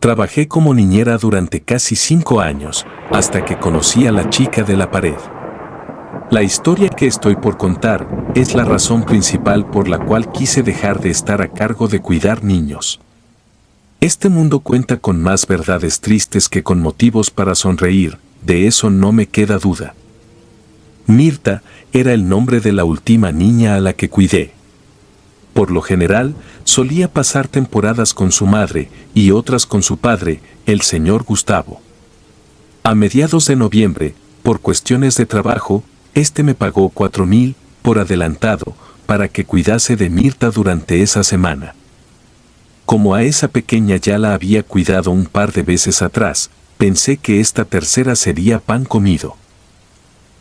Trabajé como niñera durante casi 5 años, hasta que conocí a la chica de la pared. La historia que estoy por contar es la razón principal por la cual quise dejar de estar a cargo de cuidar niños. Este mundo cuenta con más verdades tristes que con motivos para sonreír, de eso no me queda duda. Mirta era el nombre de la última niña a la que cuidé. Por lo general, solía pasar temporadas con su madre y otras con su padre, el señor Gustavo. A mediados de noviembre, por cuestiones de trabajo, me pagó 4,000 por adelantado para que cuidase de Mirta durante esa semana. Como a esa pequeña ya la había cuidado un par de veces atrás, pensé que esta tercera sería pan comido.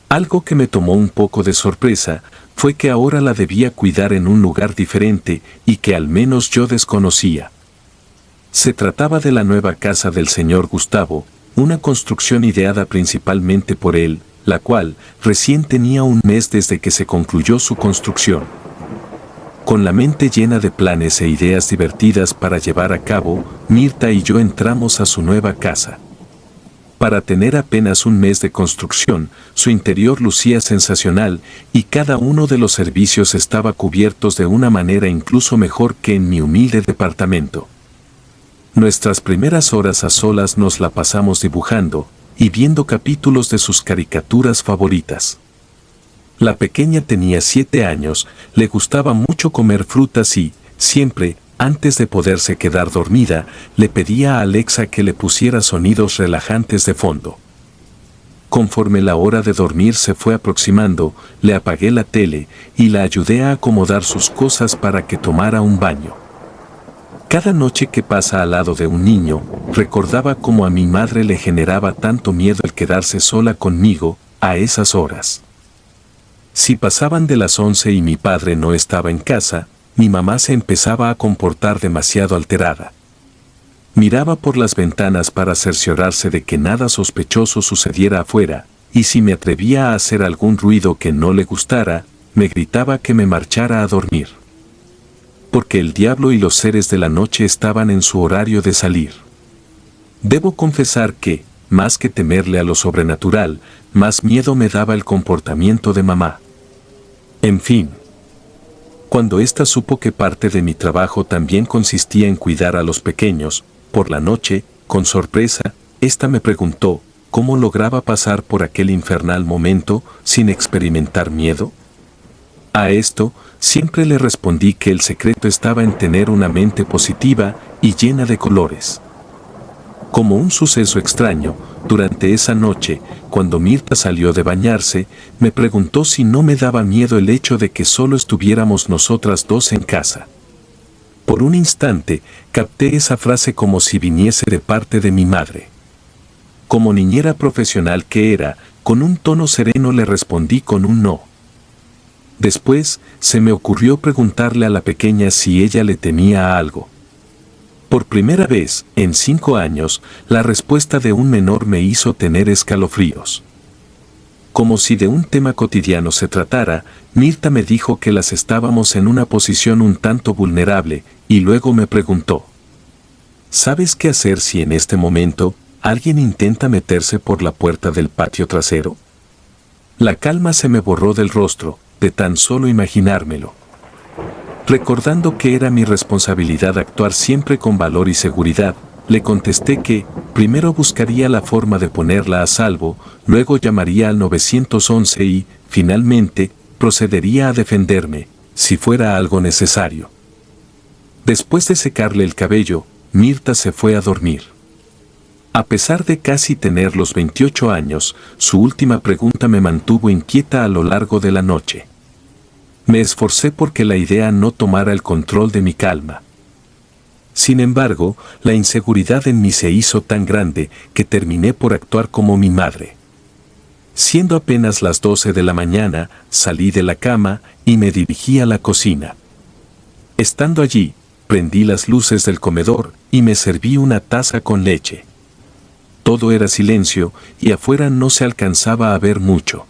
Algo que me tomó un poco de sorpresa fue que ahora la debía cuidar en un lugar diferente y que al menos yo desconocía. Se trataba de la nueva casa del señor Gustavo, una construcción ideada principalmente por él, la cual recién tenía un mes desde que se concluyó su construcción. Con la mente llena de planes e ideas divertidas para llevar a cabo, Mirta y yo entramos a su nueva casa. Para tener apenas un mes de construcción, su interior lucía sensacional y cada uno de los servicios estaba cubiertos de una manera incluso mejor que en mi humilde departamento. Nuestras primeras horas a solas nos la pasamos dibujando y viendo capítulos de sus caricaturas favoritas. La pequeña tenía 7 años, le gustaba mucho comer frutas y, siempre, antes de poderse quedar dormida, le pedía a Alexa que le pusiera sonidos relajantes de fondo. Conforme la hora de dormir se fue aproximando, le apagué la tele y la ayudé a acomodar sus cosas para que tomara un baño. Cada noche que pasa al lado de un niño, recordaba cómo a mi madre le generaba tanto miedo el quedarse sola conmigo a esas horas. Si pasaban de las 11 y mi padre no estaba en casa, mi mamá se empezaba a comportar demasiado alterada. Miraba por las ventanas para cerciorarse de que nada sospechoso sucediera afuera, y si me atrevía a hacer algún ruido que no le gustara, me gritaba que me marchara a dormir. Porque el diablo y los seres de la noche estaban en su horario de salir. Debo confesar que, más que temerle a lo sobrenatural, más miedo me daba el comportamiento de mamá. En fin. Cuando ésta supo que parte de mi trabajo también consistía en cuidar a los pequeños, por la noche, con sorpresa, ésta me preguntó cómo lograba pasar por aquel infernal momento sin experimentar miedo. A esto, siempre le respondí que el secreto estaba en tener una mente positiva y llena de colores. Como un suceso extraño, durante esa noche, cuando Mirta salió de bañarse, me preguntó si no me daba miedo el hecho de que solo estuviéramos nosotras dos en casa. Por un instante, capté esa frase como si viniese de parte de mi madre. Como niñera profesional que era, con un tono sereno le respondí con un no. Después, se me ocurrió preguntarle a la pequeña si ella le temía a algo. Por primera vez, en 5 años, la respuesta de un menor me hizo tener escalofríos. Como si de un tema cotidiano se tratara, Mirta me dijo que las estábamos en una posición un tanto vulnerable, y luego me preguntó: ¿sabes qué hacer si en este momento alguien intenta meterse por la puerta del patio trasero? La calma se me borró del rostro, de tan solo imaginármelo. Recordando que era mi responsabilidad actuar siempre con valor y seguridad, le contesté que, primero buscaría la forma de ponerla a salvo, luego llamaría al 911 y, finalmente, procedería a defenderme, si fuera algo necesario. Después de secarle el cabello, Mirta se fue a dormir. A pesar de casi tener los 28 años, su última pregunta me mantuvo inquieta a lo largo de la noche. Me esforcé porque la idea no tomara el control de mi calma. Sin embargo, la inseguridad en mí se hizo tan grande que terminé por actuar como mi madre. Siendo apenas las 12 de la mañana, salí de la cama y me dirigí a la cocina. Estando allí, prendí las luces del comedor y me serví una taza con leche. Todo era silencio y afuera no se alcanzaba a ver mucho.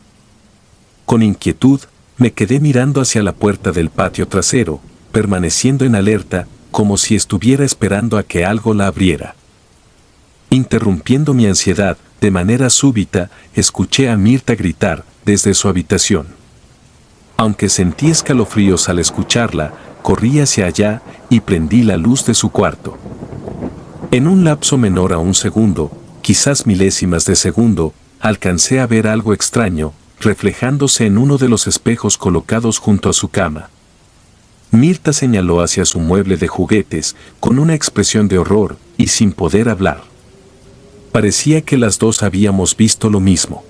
Con inquietud, me quedé mirando hacia la puerta del patio trasero, permaneciendo en alerta, como si estuviera esperando a que algo la abriera. Interrumpiendo mi ansiedad, de manera súbita, escuché a Mirta gritar desde su habitación. Aunque sentí escalofríos al escucharla, corrí hacia allá y prendí la luz de su cuarto. En un lapso menor a un segundo, quizás milésimas de segundo, alcancé a ver algo extraño, reflejándose en uno de los espejos colocados junto a su cama. Mirta señaló hacia su mueble de juguetes, con una expresión de horror y sin poder hablar. Parecía que las dos habíamos visto lo mismo.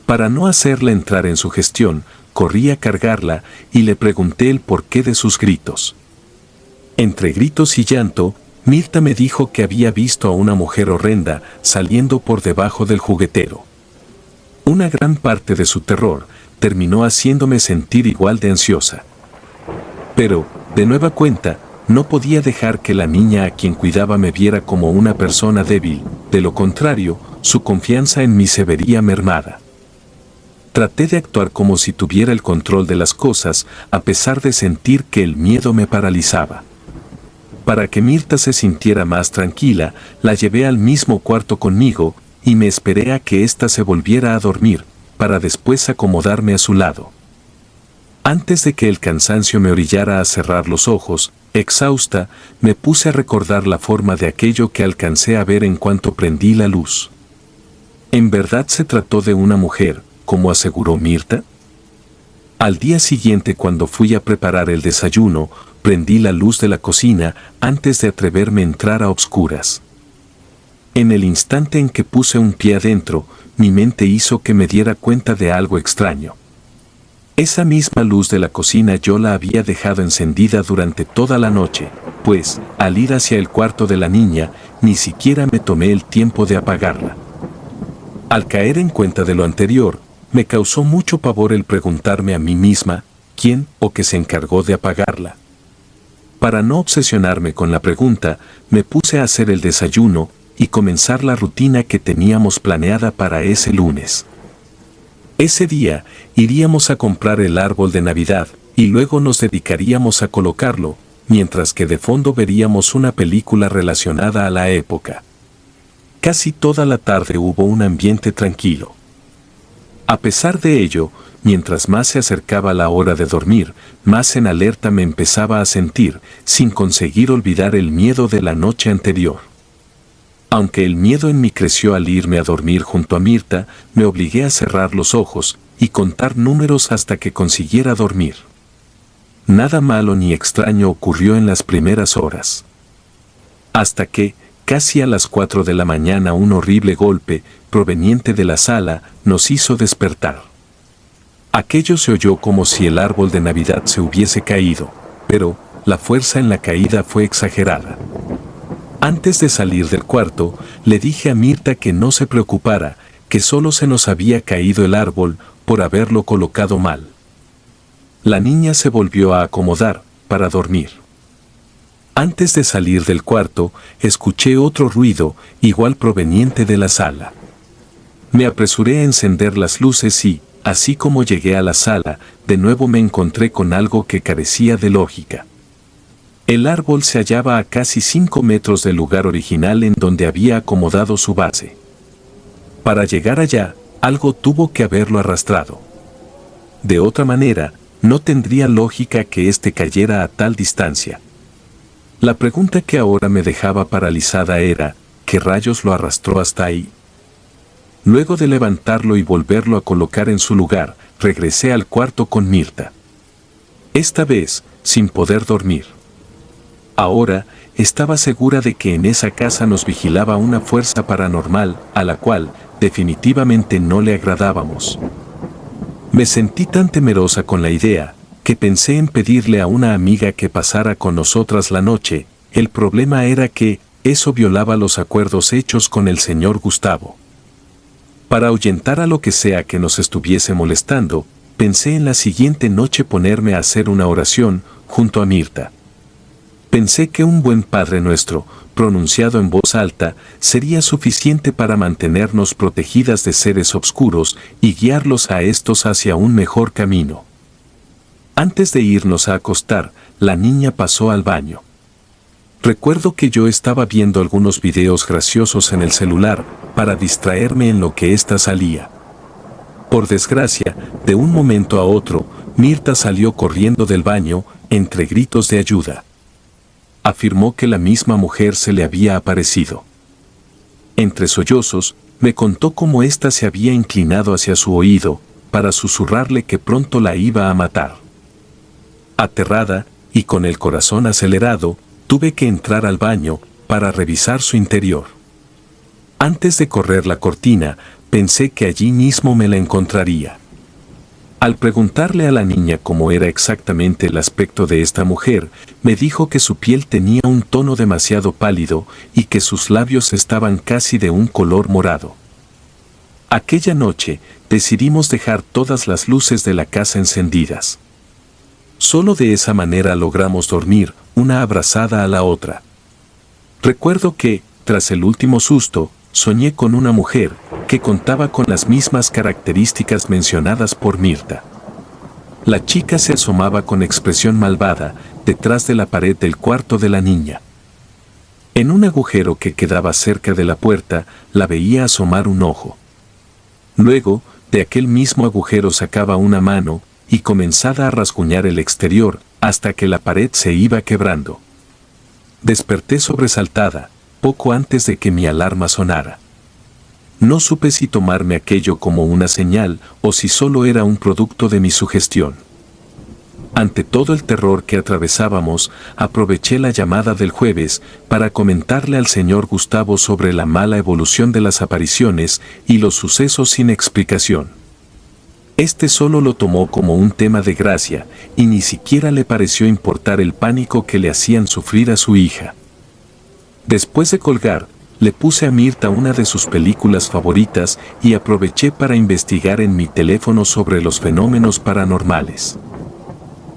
Para no hacerla entrar en su gestión, corrí a cargarla y le pregunté el porqué de sus gritos. Entre gritos y llanto, Mirta me dijo que había visto a una mujer horrenda saliendo por debajo del juguetero. Una gran parte de su terror terminó haciéndome sentir igual de ansiosa. Pero, de nueva cuenta, no podía dejar que la niña a quien cuidaba me viera como una persona débil, de lo contrario, su confianza en mí se vería mermada. Traté de actuar como si tuviera el control de las cosas, a pesar de sentir que el miedo me paralizaba. Para que Mirta se sintiera más tranquila, la llevé al mismo cuarto conmigo y me esperé a que ésta se volviera a dormir, para después acomodarme a su lado. Antes de que el cansancio me orillara a cerrar los ojos, exhausta, me puse a recordar la forma de aquello que alcancé a ver en cuanto prendí la luz. ¿En verdad se trató de una mujer, como aseguró Mirta? Al día siguiente, cuando fui a preparar el desayuno, prendí la luz de la cocina antes de atreverme a entrar a obscuras. En el instante en que puse un pie adentro, mi mente hizo que me diera cuenta de algo extraño. Esa misma luz de la cocina yo la había dejado encendida durante toda la noche, pues, al ir hacia el cuarto de la niña, ni siquiera me tomé el tiempo de apagarla. Al caer en cuenta de lo anterior, me causó mucho pavor el preguntarme a mí misma, ¿quién o qué se encargó de apagarla? Para no obsesionarme con la pregunta, me puse a hacer el desayuno y comenzar la rutina que teníamos planeada para ese lunes. Ese día, iríamos a comprar el árbol de Navidad y luego nos dedicaríamos a colocarlo, mientras que de fondo veríamos una película relacionada a la época. Casi toda la tarde hubo un ambiente tranquilo. A pesar de ello, mientras más se acercaba la hora de dormir, más en alerta me empezaba a sentir, sin conseguir olvidar el miedo de la noche anterior. Aunque el miedo en mí creció al irme a dormir junto a Mirta, me obligué a cerrar los ojos y contar números hasta que consiguiera dormir. Nada malo ni extraño ocurrió en las primeras horas. Hasta que, casi a las 4 de la mañana, un horrible golpe, proveniente de la sala, nos hizo despertar. Aquello se oyó como si el árbol de Navidad se hubiese caído, pero la fuerza en la caída fue exagerada. Antes de salir del cuarto, le dije a Mirta que no se preocupara, que solo se nos había caído el árbol por haberlo colocado mal. La niña se volvió a acomodar para dormir. Antes de salir del cuarto, escuché otro ruido, igual proveniente de la sala. Me apresuré a encender las luces y, así como llegué a la sala, de nuevo me encontré con algo que carecía de lógica. El árbol se hallaba a casi 5 metros del lugar original en donde había acomodado su base. Para llegar allá, algo tuvo que haberlo arrastrado. De otra manera, no tendría lógica que éste cayera a tal distancia. La pregunta que ahora me dejaba paralizada era, ¿qué rayos lo arrastró hasta ahí? Luego de levantarlo y volverlo a colocar en su lugar, regresé al cuarto con Mirta. Esta vez, sin poder dormir. Ahora, estaba segura de que en esa casa nos vigilaba una fuerza paranormal, a la cual, definitivamente no le agradábamos. Me sentí tan temerosa con la idea, que pensé en pedirle a una amiga que pasara con nosotras la noche. El problema era que, eso violaba los acuerdos hechos con el señor Gustavo. Para ahuyentar a lo que sea que nos estuviese molestando, pensé en la siguiente noche ponerme a hacer una oración, junto a Mirta. Pensé que un buen Padre Nuestro, pronunciado en voz alta, sería suficiente para mantenernos protegidas de seres oscuros y guiarlos a estos hacia un mejor camino. Antes de irnos a acostar, la niña pasó al baño. Recuerdo que yo estaba viendo algunos videos graciosos en el celular para distraerme en lo que ésta salía. Por desgracia, de un momento a otro, Mirta salió corriendo del baño, entre gritos de ayuda. Afirmó que la misma mujer se le había aparecido. Entre sollozos, me contó cómo ésta se había inclinado hacia su oído, para susurrarle que pronto la iba a matar. Aterrada, y con el corazón acelerado, tuve que entrar al baño, para revisar su interior. Antes de correr la cortina, pensé que allí mismo me la encontraría. Al preguntarle a la niña cómo era exactamente el aspecto de esta mujer, me dijo que su piel tenía un tono demasiado pálido y que sus labios estaban casi de un color morado. Aquella noche, decidimos dejar todas las luces de la casa encendidas. Solo de esa manera logramos dormir, una abrazada a la otra. Recuerdo que, tras el último susto, soñé con una mujer que contaba con las mismas características mencionadas por Mirta. La chica se asomaba con expresión malvada detrás de la pared del cuarto de la niña. En un agujero que quedaba cerca de la puerta, la veía asomar un ojo. Luego, de aquel mismo agujero sacaba una mano y comenzaba a rasguñar el exterior hasta que la pared se iba quebrando. Desperté sobresaltada, poco antes de que mi alarma sonara. No supe si tomarme aquello como una señal o si solo era un producto de mi sugestión. Ante todo el terror que atravesábamos, aproveché la llamada del jueves para comentarle al señor Gustavo sobre la mala evolución de las apariciones y los sucesos sin explicación. Este solo lo tomó como un tema de gracia y ni siquiera le pareció importar el pánico que le hacían sufrir a su hija. Después de colgar, le puse a Mirta una de sus películas favoritas y aproveché para investigar en mi teléfono sobre los fenómenos paranormales.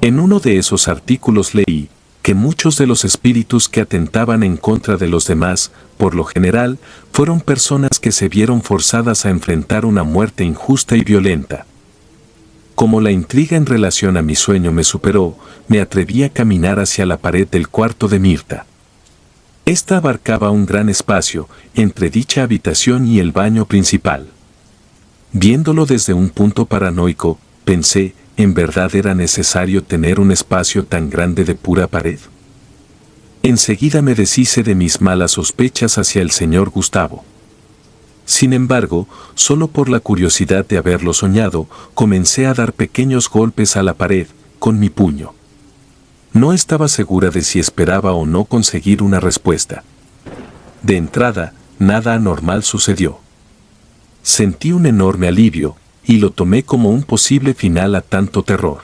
En uno de esos artículos leí que muchos de los espíritus que atentaban en contra de los demás, por lo general, fueron personas que se vieron forzadas a enfrentar una muerte injusta y violenta. Como la intriga en relación a mi sueño me superó, me atreví a caminar hacia la pared del cuarto de Mirta. Esta abarcaba un gran espacio entre dicha habitación y el baño principal. Viéndolo desde un punto paranoico, pensé, ¿en verdad era necesario tener un espacio tan grande de pura pared? Enseguida me deshice de mis malas sospechas hacia el señor Gustavo. Sin embargo, solo por la curiosidad de haberlo soñado, comencé a dar pequeños golpes a la pared, con mi puño. No estaba segura de si esperaba o no conseguir una respuesta. De entrada, nada anormal sucedió. Sentí un enorme alivio, y lo tomé como un posible final a tanto terror.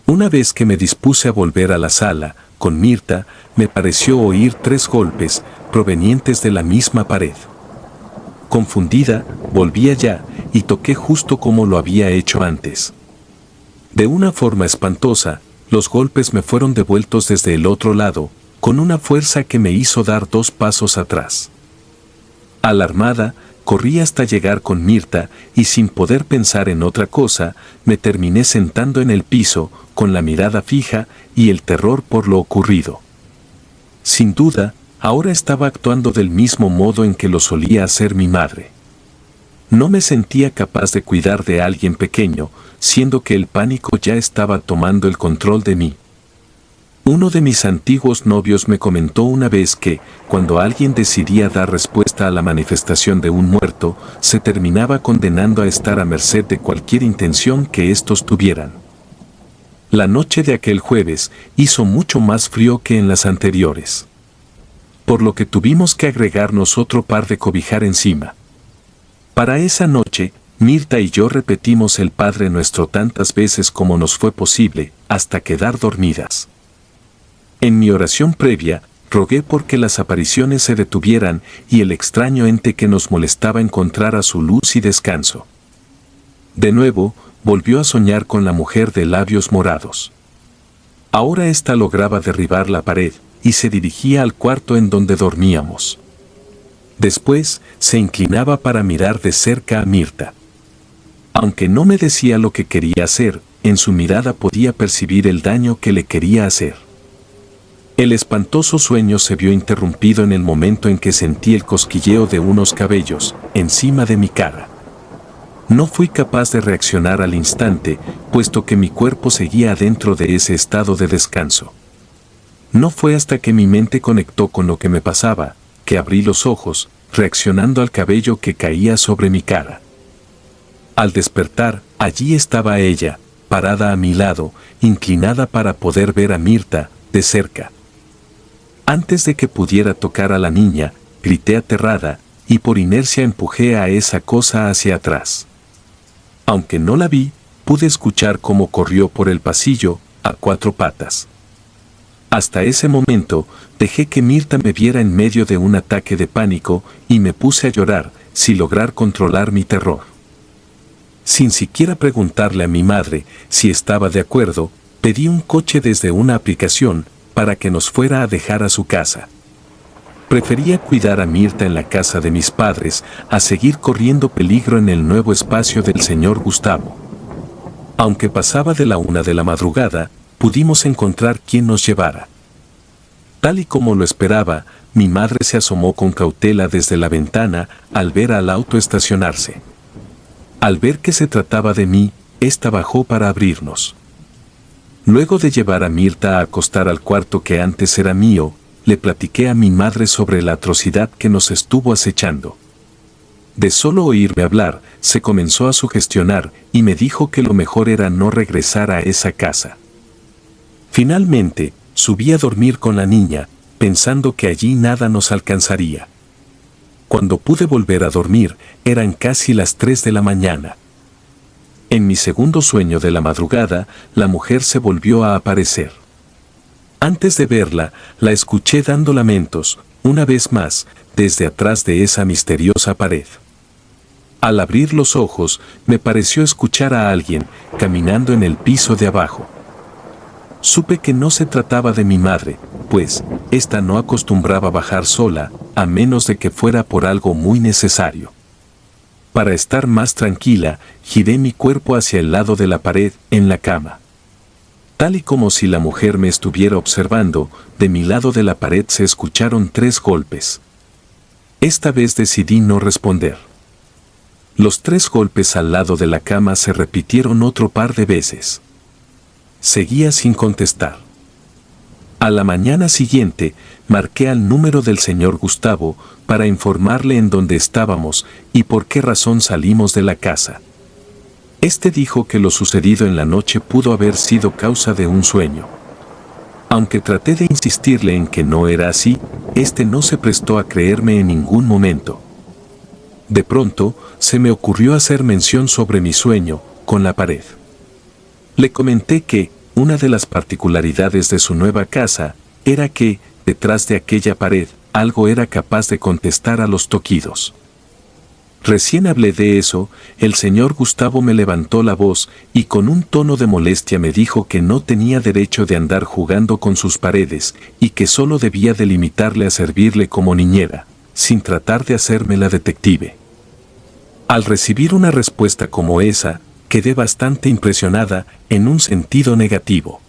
Una vez que me dispuse a volver a la sala, con Mirta, me pareció oír 3 golpes, provenientes de la misma pared. Confundida, volví allá, y toqué justo como lo había hecho antes. De una forma espantosa, los golpes me fueron devueltos desde el otro lado, con una fuerza que me hizo dar 2 pasos atrás. Alarmada, corrí hasta llegar con Mirta y sin poder pensar en otra cosa, me terminé sentando en el piso, con la mirada fija y el terror por lo ocurrido. Sin duda, ahora estaba actuando del mismo modo en que lo solía hacer mi madre. No me sentía capaz de cuidar de alguien pequeño, siendo que el pánico ya estaba tomando el control de mí. Uno de mis antiguos novios me comentó una vez que, cuando alguien decidía dar respuesta a la manifestación de un muerto, se terminaba condenando a estar a merced de cualquier intención que éstos tuvieran. La noche de aquel jueves hizo mucho más frío que en las anteriores, por lo que tuvimos que agregarnos otro par de cobijar encima. Para esa noche, Mirta y yo repetimos el Padre Nuestro tantas veces como nos fue posible, hasta quedar dormidas. En mi oración previa, rogué porque las apariciones se detuvieran y el extraño ente que nos molestaba encontrara su luz y descanso. De nuevo, volvió a soñar con la mujer de labios morados. Ahora ésta lograba derribar la pared y se dirigía al cuarto en donde dormíamos. Después, se inclinaba para mirar de cerca a Mirta. Aunque no me decía lo que quería hacer, en su mirada podía percibir el daño que le quería hacer. El espantoso sueño se vio interrumpido en el momento en que sentí el cosquilleo de unos cabellos encima de mi cara. No fui capaz de reaccionar al instante, puesto que mi cuerpo seguía adentro de ese estado de descanso. No fue hasta que mi mente conectó con lo que me pasaba, que abrí los ojos, reaccionando al cabello que caía sobre mi cara. Al despertar, allí estaba ella, parada a mi lado, inclinada para poder ver a Mirta, de cerca. Antes de que pudiera tocar a la niña, grité aterrada, y por inercia empujé a esa cosa hacia atrás. Aunque no la vi, pude escuchar cómo corrió por el pasillo, a 4 patas. Hasta ese momento, dejé que Mirta me viera en medio de un ataque de pánico y me puse a llorar, sin lograr controlar mi terror. Sin siquiera preguntarle a mi madre si estaba de acuerdo, pedí un coche desde una aplicación para que nos fuera a dejar a su casa. Prefería cuidar a Mirta en la casa de mis padres a seguir corriendo peligro en el nuevo espacio del señor Gustavo. Aunque pasaba de la 1 de la madrugada, pudimos encontrar quien nos llevara. Tal y como lo esperaba, mi madre se asomó con cautela desde la ventana al ver al auto estacionarse. Al ver que se trataba de mí, ésta bajó para abrirnos. Luego de llevar a Mirta a acostar al cuarto que antes era mío, le platiqué a mi madre sobre la atrocidad que nos estuvo acechando. De solo oírme hablar, se comenzó a sugestionar y me dijo que lo mejor era no regresar a esa casa. Finalmente, subí a dormir con la niña, pensando que allí nada nos alcanzaría. Cuando pude volver a dormir, eran casi las 3 de la mañana. En mi segundo sueño de la madrugada, la mujer se volvió a aparecer. Antes de verla, la escuché dando lamentos, una vez más, desde atrás de esa misteriosa pared. Al abrir los ojos, me pareció escuchar a alguien caminando en el piso de abajo. Supe que no se trataba de mi madre, pues, ésta no acostumbraba bajar sola, a menos de que fuera por algo muy necesario. Para estar más tranquila, giré mi cuerpo hacia el lado de la pared, en la cama. Tal y como si la mujer me estuviera observando, de mi lado de la pared se escucharon 3 golpes. Esta vez decidí no responder. Los 3 golpes al lado de la cama se repitieron otro par de veces. Seguía sin contestar. A la mañana siguiente, marqué al número del señor Gustavo para informarle en dónde estábamos y por qué razón salimos de la casa. Este dijo que lo sucedido en la noche pudo haber sido causa de un sueño. Aunque traté de insistirle en que no era así, este no se prestó a creerme en ningún momento. De pronto, se me ocurrió hacer mención sobre mi sueño, con la pared. Le comenté que, una de las particularidades de su nueva casa, era que, detrás de aquella pared, algo era capaz de contestar a los toquidos. Recién hablé de eso, el señor Gustavo me levantó la voz y con un tono de molestia me dijo que no tenía derecho de andar jugando con sus paredes y que solo debía de limitarle a servirle como niñera, sin tratar de hacerme la detective. Al recibir una respuesta como esa, quedé bastante impresionada en un sentido negativo.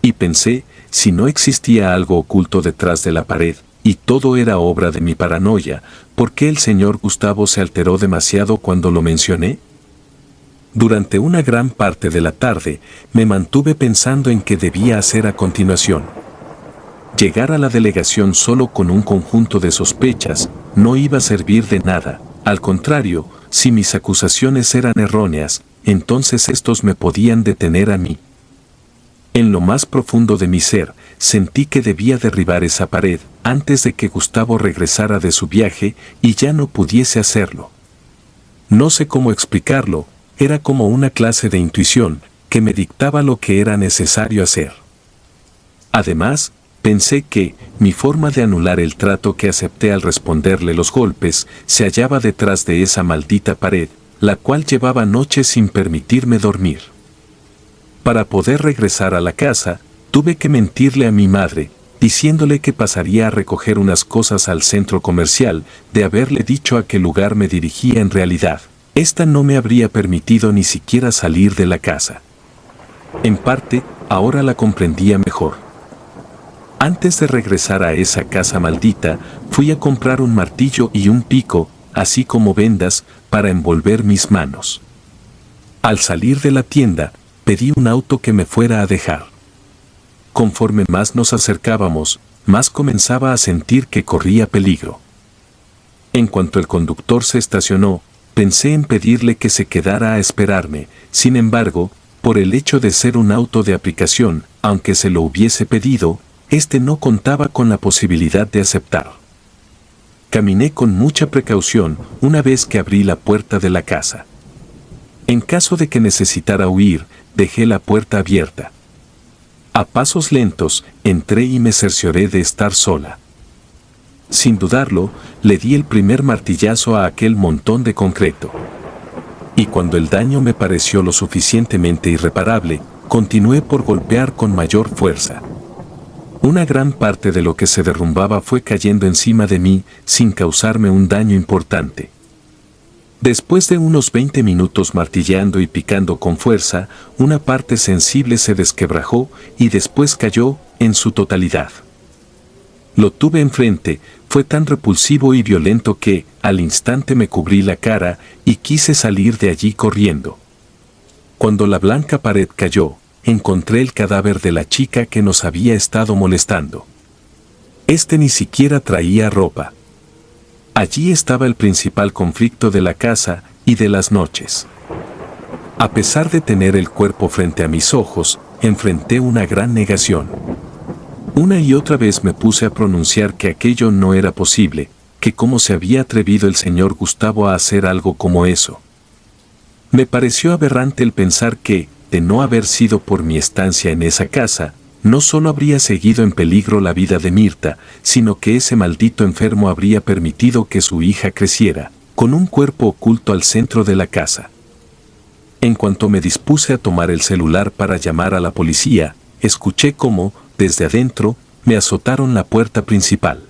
Y pensé, si no existía algo oculto detrás de la pared, y todo era obra de mi paranoia, ¿por qué el señor Gustavo se alteró demasiado cuando lo mencioné? Durante una gran parte de la tarde, me mantuve pensando en qué debía hacer a continuación. Llegar a la delegación solo con un conjunto de sospechas no iba a servir de nada. Al contrario, si mis acusaciones eran erróneas, entonces estos me podían detener a mí. En lo más profundo de mi ser, sentí que debía derribar esa pared antes de que Gustavo regresara de su viaje y ya no pudiese hacerlo. No sé cómo explicarlo, era como una clase de intuición que me dictaba lo que era necesario hacer. Además, pensé que mi forma de anular el trato que acepté al responderle los golpes se hallaba detrás de esa maldita pared, la cual llevaba noches sin permitirme dormir. Para poder regresar a la casa, tuve que mentirle a mi madre, diciéndole que pasaría a recoger unas cosas al centro comercial, de haberle dicho a qué lugar me dirigía en realidad. Esta no me habría permitido ni siquiera salir de la casa. En parte, ahora la comprendía mejor. Antes de regresar a esa casa maldita, fui a comprar un martillo y un pico, así como vendas, para envolver mis manos. Al salir de la tienda, pedí un auto que me fuera a dejar. Conforme más nos acercábamos, más comenzaba a sentir que corría peligro. En cuanto el conductor se estacionó, pensé en pedirle que se quedara a esperarme. Sin embargo, por el hecho de ser un auto de aplicación, aunque se lo hubiese pedido, este no contaba con la posibilidad de aceptar. Caminé con mucha precaución una vez que abrí la puerta de la casa. En caso de que necesitara huir, dejé la puerta abierta. A pasos lentos, entré y me cercioré de estar sola. Sin dudarlo, le di el primer martillazo a aquel montón de concreto. Y cuando el daño me pareció lo suficientemente irreparable, continué por golpear con mayor fuerza. Una gran parte de lo que se derrumbaba fue cayendo encima de mí sin causarme un daño importante. Después de unos 20 minutos martilleando y picando con fuerza, una parte sensible se desquebrajó y después cayó en su totalidad. Lo tuve enfrente, fue tan repulsivo y violento que, al instante me cubrí la cara y quise salir de allí corriendo. Cuando la blanca pared cayó, encontré el cadáver de la chica que nos había estado molestando. Este ni siquiera traía ropa. Allí estaba el principal conflicto de la casa y de las noches. A pesar de tener el cuerpo frente a mis ojos, enfrenté una gran negación. Una y otra vez me puse a pronunciar que aquello no era posible, que cómo se había atrevido el señor Gustavo a hacer algo como eso. Me pareció aberrante el pensar que, de no haber sido por mi estancia en esa casa, no solo habría seguido en peligro la vida de Mirta, sino que ese maldito enfermo habría permitido que su hija creciera, con un cuerpo oculto al centro de la casa. En cuanto me dispuse a tomar el celular para llamar a la policía, escuché cómo, desde adentro, me azotaron la puerta principal.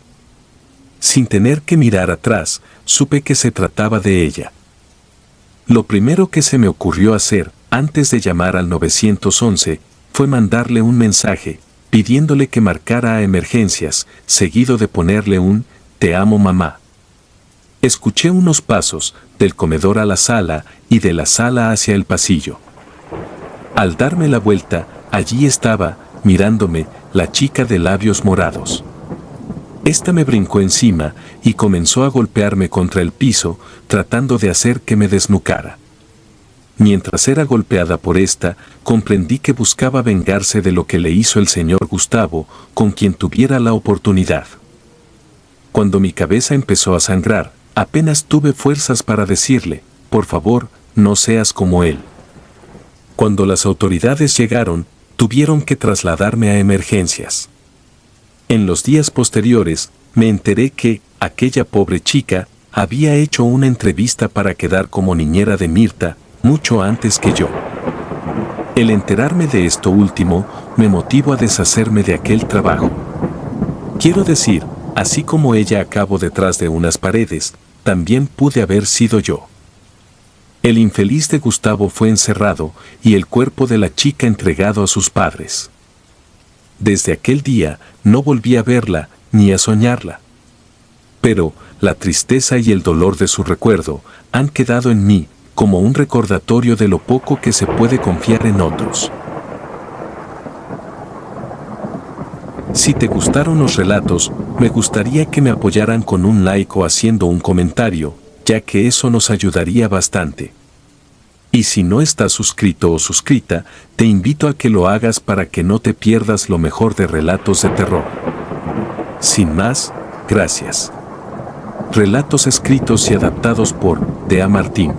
Sin tener que mirar atrás, supe que se trataba de ella. Lo primero que se me ocurrió hacer, antes de llamar al 911, fue mandarle un mensaje, pidiéndole que marcara a emergencias, seguido de ponerle un "Te amo, mamá". Escuché unos pasos, del comedor a la sala y de la sala hacia el pasillo. Al darme la vuelta, allí estaba, mirándome, la chica de labios morados. Esta me brincó encima y comenzó a golpearme contra el piso, tratando de hacer que me desnucara. Mientras era golpeada por esta, comprendí que buscaba vengarse de lo que le hizo el señor Gustavo, con quien tuviera la oportunidad. Cuando mi cabeza empezó a sangrar, apenas tuve fuerzas para decirle, por favor, no seas como él. Cuando las autoridades llegaron, tuvieron que trasladarme a emergencias. En los días posteriores, me enteré que, aquella pobre chica, había hecho una entrevista para quedar como niñera de Mirta, mucho antes que yo. El enterarme de esto último, me motivó a deshacerme de aquel trabajo. Quiero decir, así como ella acabó detrás de unas paredes, también pude haber sido yo. El infeliz de Gustavo fue encerrado y el cuerpo de la chica entregado a sus padres. Desde aquel día, no volví a verla, ni a soñarla. Pero, la tristeza y el dolor de su recuerdo, han quedado en mí, como un recordatorio de lo poco que se puede confiar en otros. Si te gustaron los relatos, me gustaría que me apoyaran con un like o haciendo un comentario, ya que eso nos ayudaría bastante. Y si no estás suscrito o suscrita, te invito a que lo hagas para que no te pierdas lo mejor de relatos de terror. Sin más, gracias. Relatos escritos y adaptados por Dea Martín.